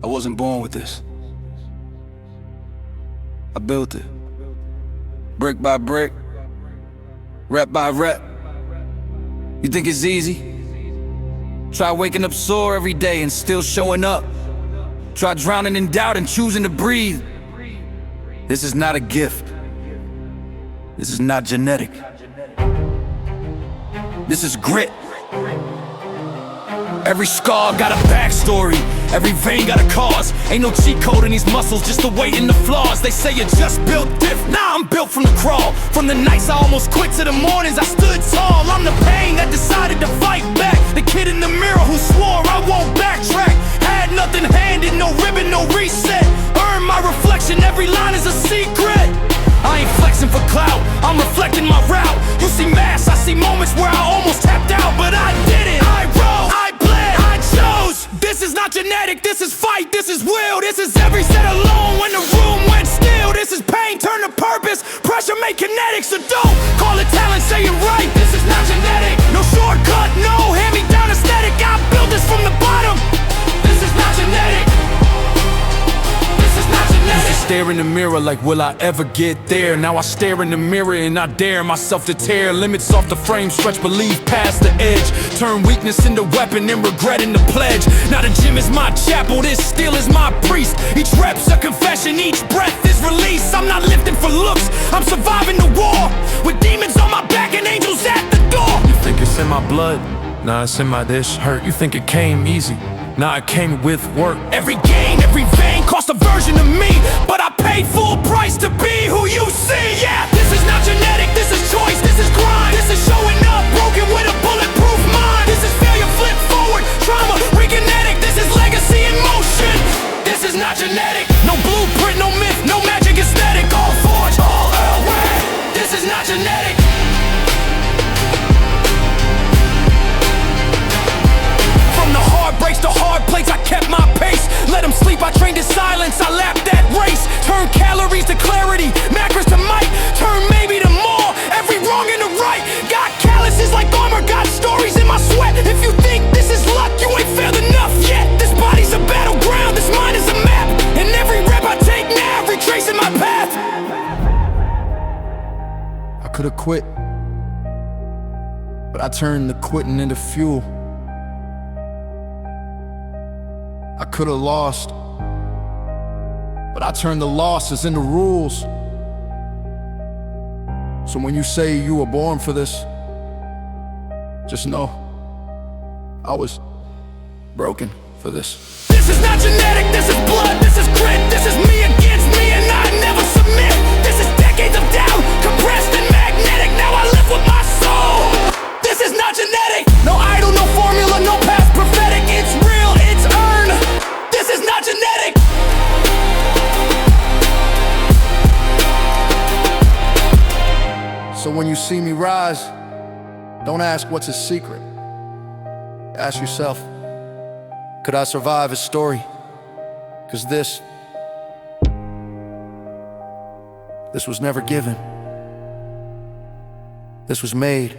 I wasn't born with this. I built it. Brick by brick, rep by rep. You think it's easy? Try waking up sore every day and still showing up. Try drowning in doubt and choosing to breathe. This is not a gift. This is not genetic. This is grit. Every scar got a backstory, every vein got a cause. Ain't no cheat code in these muscles, just the weight and the flaws. They say you're just built diff, nah, I'm built from the crawl. From the nights I almost quit to the mornings I stood tall. I'm the pain that decided to fight back, the kid in the mirror who swore I won't backtrack. Had nothing handed, no ribbon, no reset. Earn my reflection, every line is a secret. I ain't flexing for clout, I'm reflecting my route. You see mass, I see moments where I almost tapped out, but I didn't. I wrote, I bled, I chose. This is not genetic, this is fight, this is will. This is every set alone when the room went still. This is pain turned to purpose, pressure made kinetic. So don't call it talent, say it right. This is not genetic, no shortcut, no hand-me-down aesthetic. I built this from the bottom. This is not genetic. Used to stare in the mirror like, will I ever get there? Now I stare in the mirror and I dare myself to tear limits off the frame, stretch belief past the edge. Turn weakness into weapon and regret into pledge. Now the gym is my chapel, this still is my priest. Each rep's a confession, each breath is release. I'm not lifting for looks, I'm surviving the war, with demons on my back and angels at the door. You think it's in my blood? Nah, it's in my this hurt. You think it came easy? Nah, it came with work. Every gain, every vein cost a version of me, but I paid full price to be who you see. Yeah, this is not genetic, this is choice, this is grind. This is showing up broken with a bulletproof mind. This is failure flip forward, trauma re-kinetic. This is legacy in motion. This is not genetic, no blueprint, no myth, no magic aesthetic. All forged, all Earl Way. This is not genetic. Breaks to hard plates, I kept my pace. Let them sleep, I trained in silence, I lapped that race. Turn calories to clarity, macros to might. Turn maybe to more, every wrong into right. Got calluses like armor, got stories in my sweat. If you think this is luck, you ain't failed enough yet. This body's a battleground, this mind is a map. And every rep I take now, retracing my path. I could've quit, but I turned the quitting into fuel. I could've lost, but I turned the losses into rules. So when you say you were born for this, just know I was broken for this. This is not genetic, this is blood, this is grit. This is me against me and I never submit. This is decades of doubt, compressed and magnetic. Now I live with my soul. This is not genetic, no idol, no formula, no past prophetic. It's real, it's earned. This is not genetic. So when you see me rise, don't ask what's his secret. Ask yourself, could I survive his story? 'Cause this was never given. This was made.